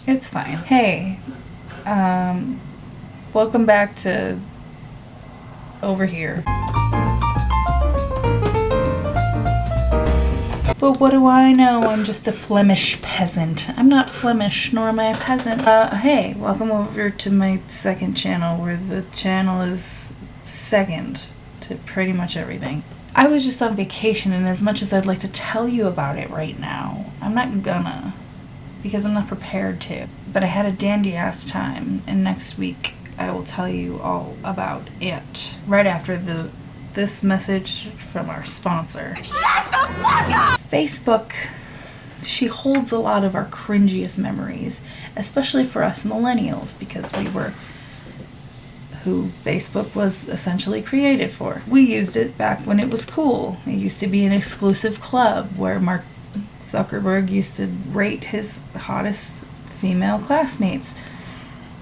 It's fine. Hey, welcome back to over here. But what do I know? I'm just a Flemish peasant. I'm not Flemish, nor am I a peasant. Hey, welcome over to my second channel, where the channel is second to pretty much everything. I was just on vacation, and as much as I'd like to tell you about it right now, I'm not gonna, because I'm not prepared to. But I had a dandy-ass time, and next week I will tell you all about it. Right after this message from our sponsor. Shut the fuck up! Facebook, she holds a lot of our cringiest memories, especially for us millennials, because we were who Facebook was essentially created for. We used it back when it was cool. It used to be an exclusive club where Mark Zuckerberg used to rate his hottest female classmates,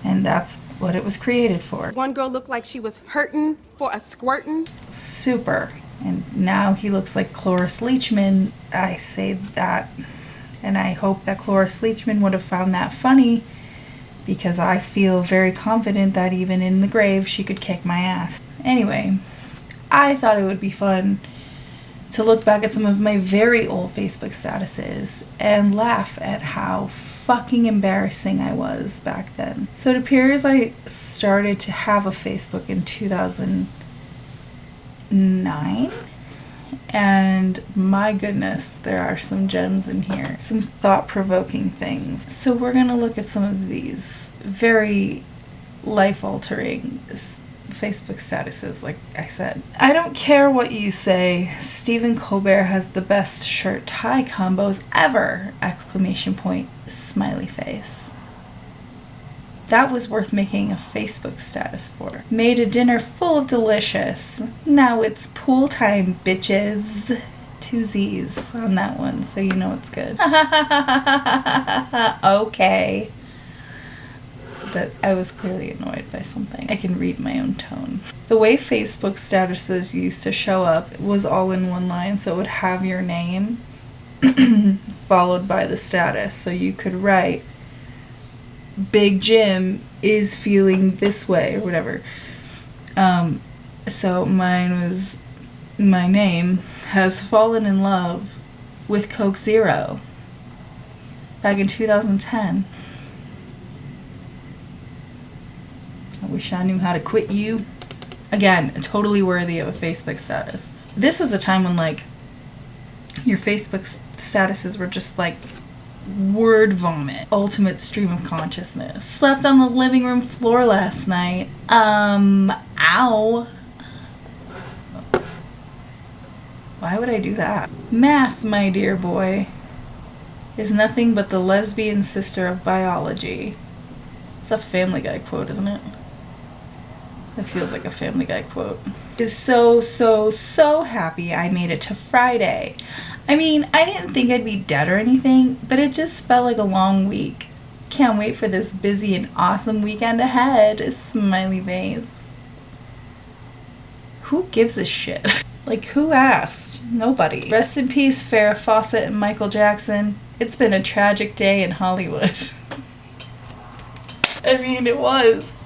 and that's what it was created for. One girl looked like she was hurting for a squirtin'. Super. And now he looks like Cloris Leachman. I say that, and I hope that Cloris Leachman would have found that funny, because I feel very confident that even in the grave she could kick my ass. Anyway, I thought it would be fun to look back at some of my very old Facebook statuses and laugh at how fucking embarrassing I was back then. So it appears I started to have a Facebook in 2009. And my goodness, there are some gems in here. Some thought-provoking things. So we're going to look at some of these very life-altering Facebook statuses, like I said. I don't care what you say. Stephen Colbert has the best shirt-tie combos ever! Exclamation point, smiley face. That was worth making a Facebook status for. Made a dinner full of delicious. Now it's pool time, bitches. 2 Z's on that one, so you know it's good. Okay. That I was clearly annoyed by something. I can read my own tone. The way Facebook statuses used to show up was all in one line, so it would have your name followed by the status. So you could write, Big Jim is feeling this way, or whatever. So mine was, my name has fallen in love with Coke Zero back in 2010. I wish I knew how to quit you. Again, totally worthy of a Facebook status. This was a time when, like, your Facebook statuses were just like word vomit. Ultimate stream of consciousness. Slept on the living room floor last night. Ow. Why would I do that? Math, my dear boy, is nothing but the lesbian sister of biology. It's a Family Guy quote, isn't it? It feels like a Family Guy quote. Is so happy I made it to Friday. I mean, I didn't think I'd be dead or anything, but it just felt like a long week. Can't wait for this busy and awesome weekend ahead. Smiley face. Who gives a shit? Like, who asked? Nobody. Rest in peace, Farrah Fawcett and Michael Jackson. It's been a tragic day in Hollywood. I mean, it was.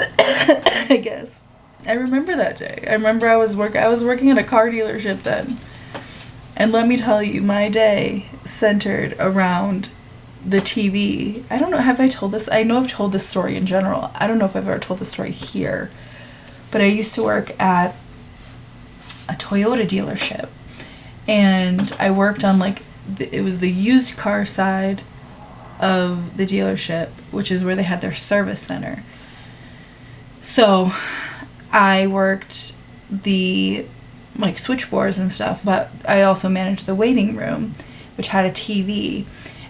I guess. I remember that day. I remember I was working at a car dealership then. And let me tell you, my day centered around the TV. I don't know, have I told this? I know I've told this story in general. I don't know if I've ever told this story here. But I used to work at a Toyota dealership. And I worked on, like, it was the used car side of the dealership, which is where they had their service center. So I worked the, like, switchboards and stuff, but I also managed the waiting room, which had a TV,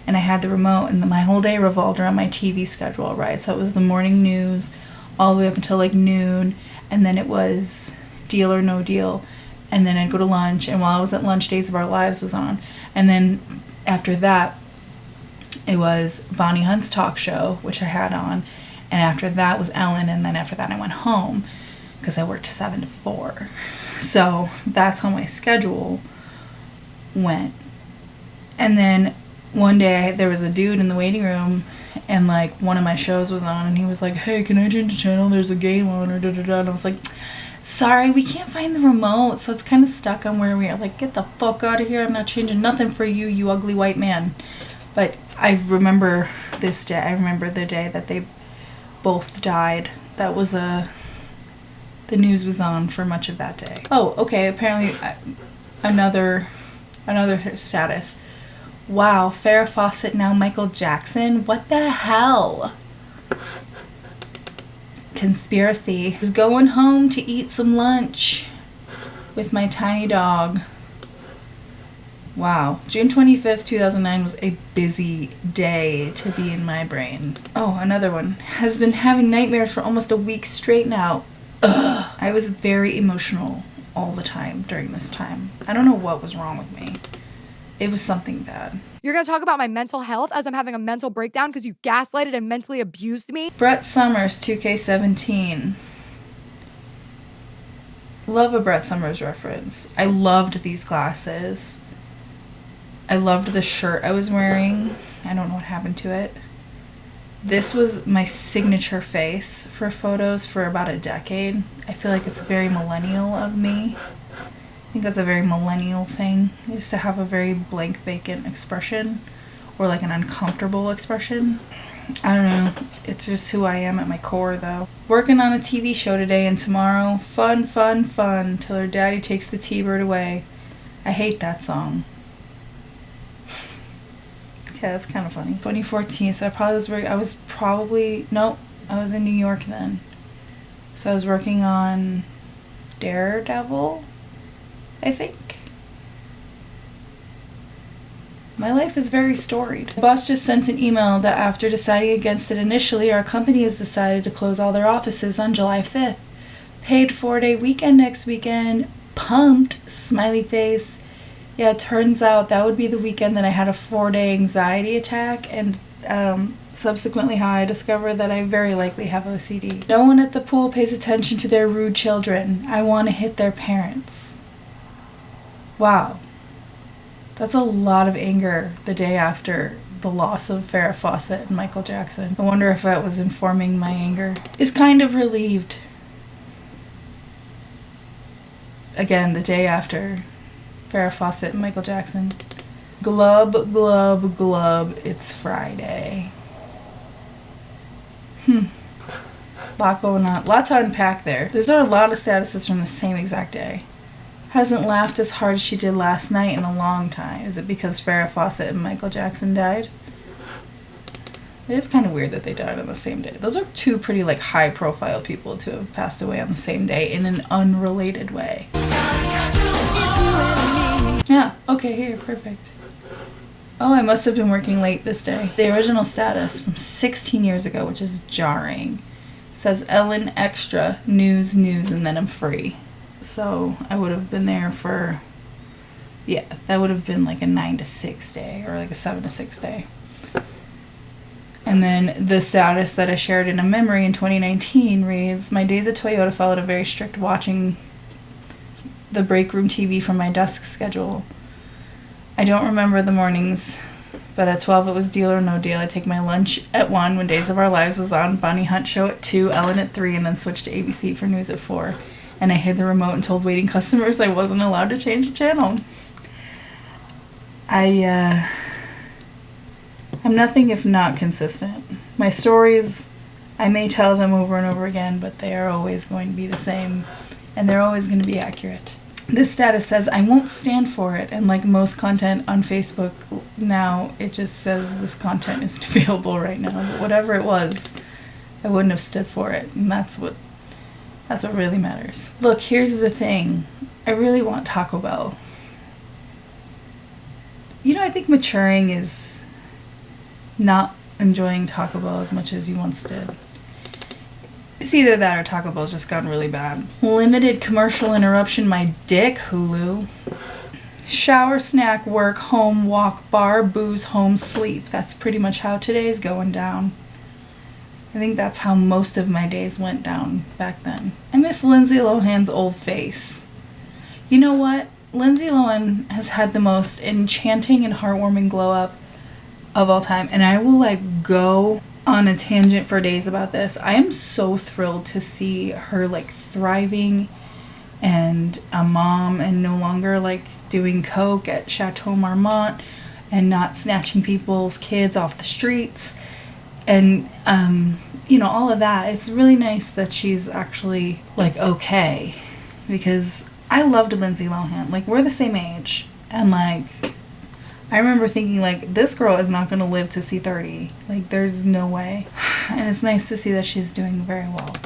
and I had the remote, and my whole day revolved around my TV schedule, right? So it was the morning news all the way up until, like, noon, and then it was Deal or No Deal, and then I'd go to lunch, and while I was at lunch, Days of Our Lives was on, and then after that, it was Bonnie Hunt's talk show, which I had on, and after that was Ellen, and then after that I went home, because I worked 7 to 4. So that's how my schedule went. And then one day there was a dude in the waiting room, and like one of my shows was on, and he was like, hey, can I change the channel? There's a game on, or da da da. And I was like, sorry, we can't find the remote, so it's kind of stuck on where we are. Like, get the fuck out of here. I'm not changing nothing for you, you ugly white man. But I remember this day. I remember the day that they both died. That was the news was on for much of that day. Oh, okay, apparently another status. Wow, Farrah Fawcett now Michael Jackson? What the hell? Conspiracy. I was going home to eat some lunch with my tiny dog. Wow. June 25th, 2009 was a busy day to be in my brain. Oh, another one. Has been having nightmares for almost a week straight now. Ugh. I was very emotional all the time during this time. I don't know what was wrong with me. It was something bad. You're going to talk about my mental health as I'm having a mental breakdown because you gaslighted and mentally abused me? Brett Summers, 2K17. Love a Brett Summers reference. I loved these glasses. I loved the shirt I was wearing. I don't know what happened to it. This was my signature face for photos for about a decade. I feel like it's very millennial of me. I think that's a very millennial thing, is to have a very blank, vacant expression, or like an uncomfortable expression. I don't know. It's just who I am at my core, though. Working on a TV show today and tomorrow. Fun, fun, fun, till her daddy takes the T-bird away. I hate that song. Yeah, that's kind of funny. 2014, so I was in New York then. So I was working on Daredevil, I think. My life is very storied. My boss just sent an email that after deciding against it initially, our company has decided to close all their offices on July 5th. Paid 4-day weekend next weekend. Pumped, smiley face. Yeah, it turns out that would be the weekend that I had a 4-day anxiety attack, and subsequently how I discovered that I very likely have OCD. No one at the pool pays attention to their rude children. I want to hit their parents. Wow. That's a lot of anger the day after the loss of Farrah Fawcett and Michael Jackson. I wonder if that was informing my anger. Is kind of relieved. Again, the day after Farrah Fawcett and Michael Jackson. Glub, glub, glub. It's Friday. Lot going on. Lot to unpack there. These are a lot of statuses from the same exact day. Hasn't laughed as hard as she did last night in a long time. Is it because Farrah Fawcett and Michael Jackson died? It is kind of weird that they died on the same day. Those are two pretty like high profile people to have passed away on the same day in an unrelated way. Yeah, okay, here, perfect. Oh, I must have been working late this day. The original status from 16 years ago, which is jarring, says Ellen Extra, news, and then I'm free. So I would have been there for, yeah, that would have been like a 9 to 6 day, or like a 7 to 6 day. And then the status that I shared in a memory in 2019 reads, my days at Toyota followed a very strict watching the break room TV from my desk schedule. I don't remember the mornings, but at 12 it was Deal or No Deal. I'd take my lunch at 1 when Days of Our Lives was on, Bonnie Hunt show at 2, Ellen at 3, and then switched to ABC for news at 4. And I hid the remote and told waiting customers I wasn't allowed to change the channel. I'm nothing if not consistent. My stories, I may tell them over and over again, but they are always going to be the same, and they're always going to be accurate. This status says, I won't stand for it, and like most content on Facebook now, it just says this content isn't available right now, but whatever it was, I wouldn't have stood for it, and that's what really matters. Look, here's the thing. I really want Taco Bell. You know, I think maturing is not enjoying Taco Bell as much as you once did. It's either that or Taco Bell's just gotten really bad. Limited commercial interruption, my dick, Hulu. Shower, snack, work, home, walk, bar, booze, home, sleep. That's pretty much how today's going down. I think that's how most of my days went down back then. I miss Lindsay Lohan's old face. You know what? Lindsay Lohan has had the most enchanting and heartwarming glow up of all time. And I will like go on a tangent for days about this. I am so thrilled to see her like thriving and a mom and no longer like doing coke at Chateau Marmont and not snatching people's kids off the streets and you know, all of that. It's really nice that she's actually like okay, because I loved Lindsay Lohan. Like, we're the same age, and like I remember thinking like, this girl is not going to live to see 30. Like, there's no way. And it's nice to see that she's doing very well.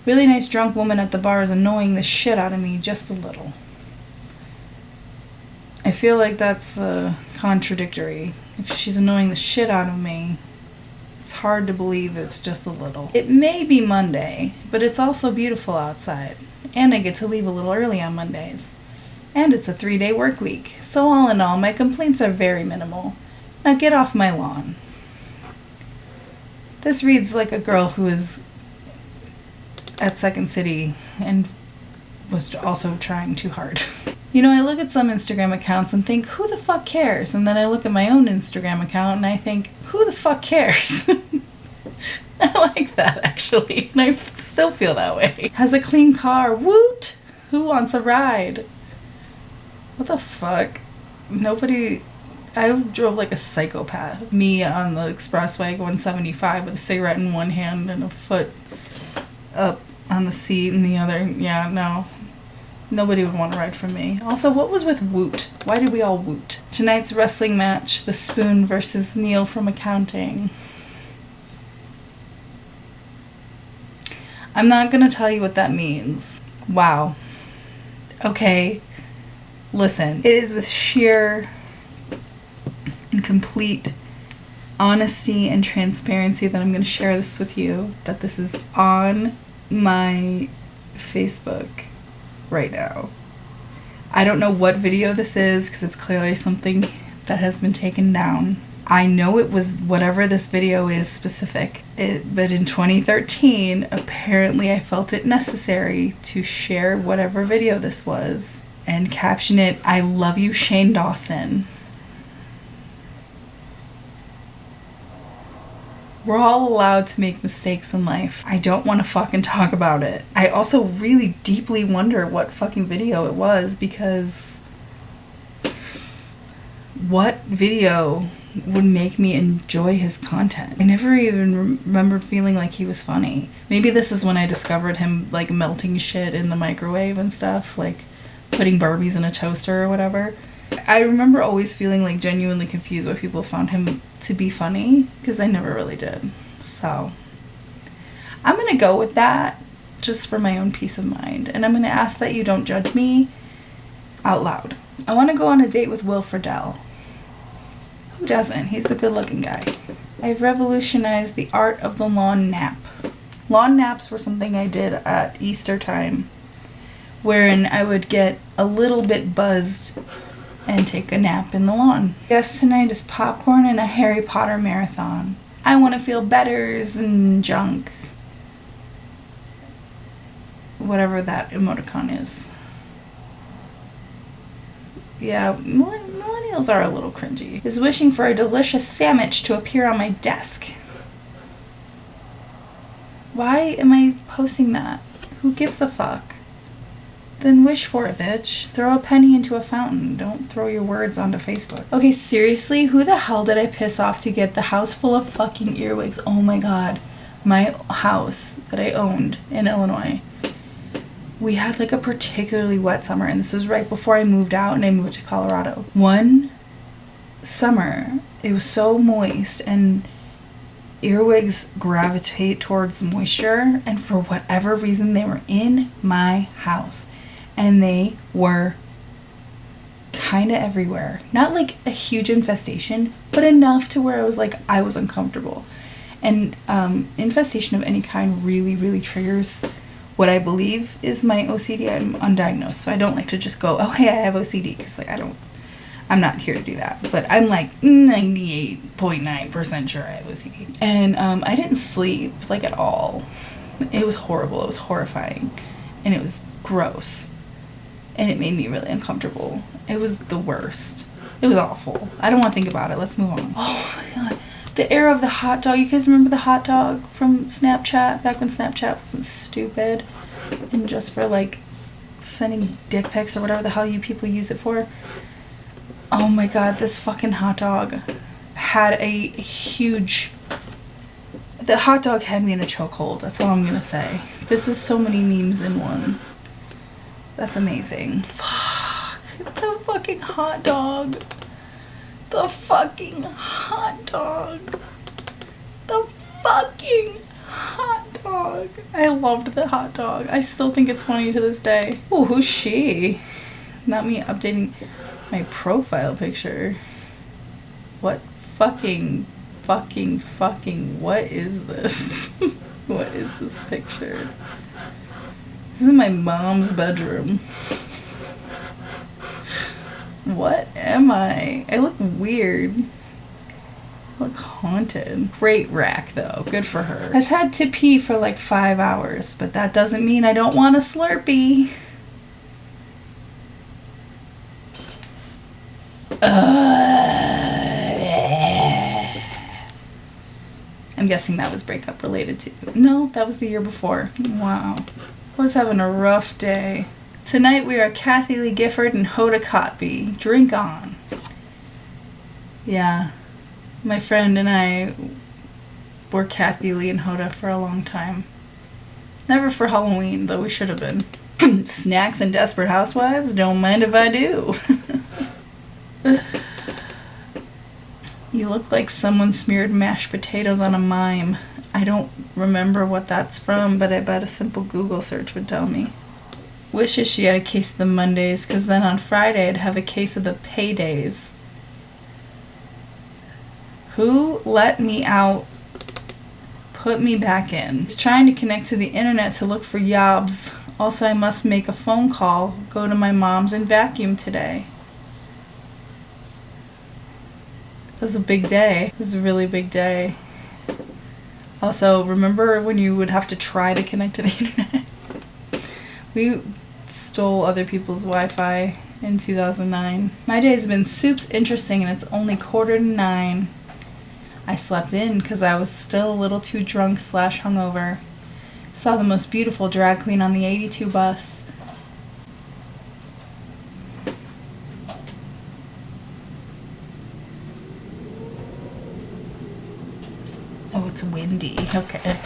Really nice drunk woman at the bar is annoying the shit out of me just a little. I feel like that's contradictory. If she's annoying the shit out of me, it's hard to believe it's just a little. It may be Monday, but it's also beautiful outside. And I get to leave a little early on Mondays. And it's a 3-day work week. So all in all, my complaints are very minimal. Now get off my lawn. This reads like a girl who is at Second City and was also trying too hard. You know, I look at some Instagram accounts and think, who the fuck cares? And then I look at my own Instagram account and I think, who the fuck cares? I like that, actually. And I still feel that way. Has a clean car. Woot! Who wants a ride? What the fuck? Nobody... I drove like a psychopath. Me on the expressway going 75 with a cigarette in one hand and a foot up on the seat in the other. Yeah, no. Nobody would want to ride from me. Also, what was with woot? Why did we all woot? Tonight's wrestling match, The Spoon versus Neil from Accounting. I'm not going to tell you what that means. Wow. Okay. Listen. It is with sheer and complete honesty and transparency that I'm going to share this with you. That this is on my Facebook right now. I don't know what video this is because it's clearly something that has been taken down. I know it was whatever this video is specific, but in 2013, apparently I felt it necessary to share whatever video this was and caption it, "I love you, Shane Dawson." We're all allowed to make mistakes in life. I don't want to fucking talk about it. I also really deeply wonder what fucking video it was, because what video would make me enjoy his content? I never even remembered feeling like he was funny. Maybe this is when I discovered him like melting shit in the microwave and stuff, like putting Barbies in a toaster or whatever. I remember always feeling like genuinely confused why people found him to be funny, because I never really did. So I'm going to go with that just for my own peace of mind. And I'm going to ask that you don't judge me out loud. I want to go on a date with Will Friedle. Who doesn't? He's the good looking guy. I've revolutionized the art of the lawn nap. Lawn naps were something I did at Easter time, wherein I would get a little bit buzzed and take a nap in the lawn. Guess tonight is popcorn and a Harry Potter marathon. I want to feel betters and junk. Whatever that emoticon is. Yeah, millennials are a little cringy. Is wishing for a delicious sandwich to appear on my desk. Why am I posting that? Who gives a fuck? Then wish for it, bitch. Throw a penny into a fountain. Don't throw your words onto Facebook. Okay, seriously, who the hell did I piss off to get the house full of fucking earwigs? Oh my god. My house that I owned in Illinois, we had like a particularly wet summer, and this was right before I moved out and I moved to Colorado. One summer, it was so moist, and earwigs gravitate towards moisture, and for whatever reason they were in my house. And they were kind of everywhere. Not like a huge infestation, but enough to where I was like, I was uncomfortable. And infestation of any kind really, really triggers what I believe is my OCD. I'm undiagnosed, so I don't like to just go, oh, hey, I have OCD, because like I'm not here to do that. But I'm like 98.9% sure I have OCD. And I didn't sleep like at all. It was horrible. It was horrifying. And it was gross. And it made me really uncomfortable. It was the worst. It was awful. I don't want to think about it. Let's move on. Oh my god. The era of the hot dog. You guys remember the hot dog from Snapchat? Back when Snapchat wasn't stupid. And just for like sending dick pics or whatever the hell you people use it for. Oh my god, this fucking hot dog had a huge... The hot dog had me in a chokehold. That's all I'm gonna say. This is so many memes in one. That's amazing. Fuck. The fucking hot dog. The fucking hot dog. The fucking hot dog. I loved the hot dog. I still think it's funny to this day. Oh, who's she? Not me updating my profile picture. What fucking, what is this? What is this picture? This is my mom's bedroom. What am I? I look weird. I look haunted. Great rack though. Good for her. Has had to pee for like 5 hours, but that doesn't mean I don't want a Slurpee. I'm guessing that was breakup related too. No, that was the year before. Wow. I was having a rough day. Tonight we are Kathy Lee Gifford and Hoda Kotb. Drink on. Yeah. My friend and I were Kathy Lee and Hoda for a long time. Never for Halloween, though we should have been. Snacks and Desperate Housewives? Don't mind if I do. You look like someone smeared mashed potatoes on a mime. I don't remember what that's from, but I bet a simple Google search would tell me. Wishes she had a case of the Mondays, because then on Friday I'd have a case of the paydays. Who let me out? Put me back in. He's trying to connect to the internet to look for jobs. Also, I must make a phone call, go to my mom's and vacuum today. It was a big day. It was a really big day. Also, remember when you would have to try to connect to the internet? We stole other people's Wi-Fi in 2009. My day has been soups interesting and it's only 8:45. I slept in because I was still a little too drunk / hungover. Saw the most beautiful drag queen on the 82 bus. Oh, it's windy. Okay.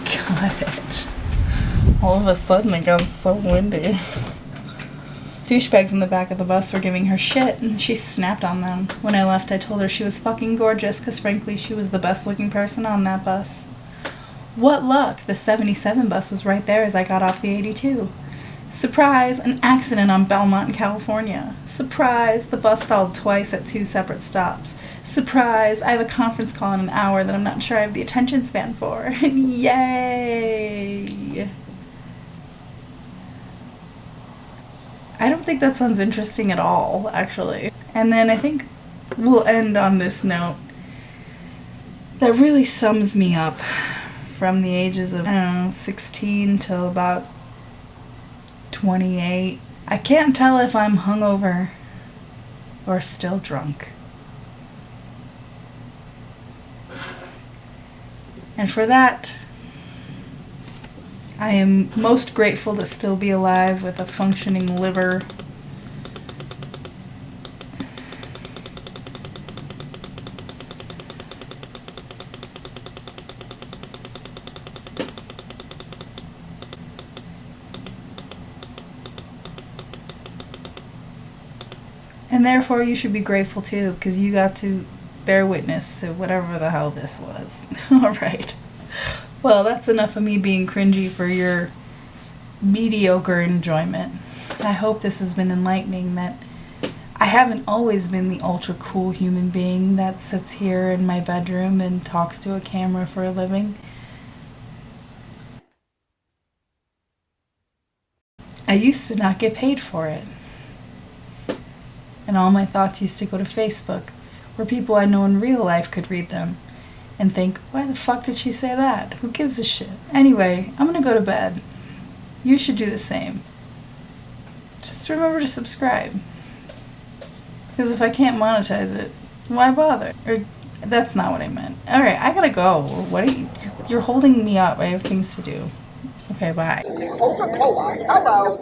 Got it. All of a sudden it got so windy. Douchebags in the back of the bus were giving her shit, and she snapped on them. When I left, I told her she was fucking gorgeous, because frankly, she was the best looking person on that bus. What luck! The 77 bus was right there as I got off the 82. Surprise! An accident on Belmont in California. Surprise! The bus stalled twice at 2 separate stops. Surprise! I have a conference call in an hour that I'm not sure I have the attention span for. Yay! I don't think that sounds interesting at all, actually. And then I think we'll end on this note that really sums me up from the ages of, 16 till about 28. I can't tell if I'm hungover or still drunk. And for that, I am most grateful to still be alive with a functioning liver. And therefore you should be grateful too, because you got to bear witness to whatever the hell this was. Alright. Well, that's enough of me being cringy for your mediocre enjoyment. I hope this has been enlightening, that I haven't always been the ultra cool human being that sits here in my bedroom and talks to a camera for a living. I used to not get paid for it. And all my thoughts used to go to Facebook, where people I know in real life could read them and think, why the fuck did she say that? Who gives a shit? Anyway, I'm gonna go to bed. You should do the same. Just remember to subscribe. Because if I can't monetize it, why bother? Or that's not what I meant. All right, I gotta go. What are you? You're holding me up. I have things to do. Okay, bye. Coca-Cola. Hello.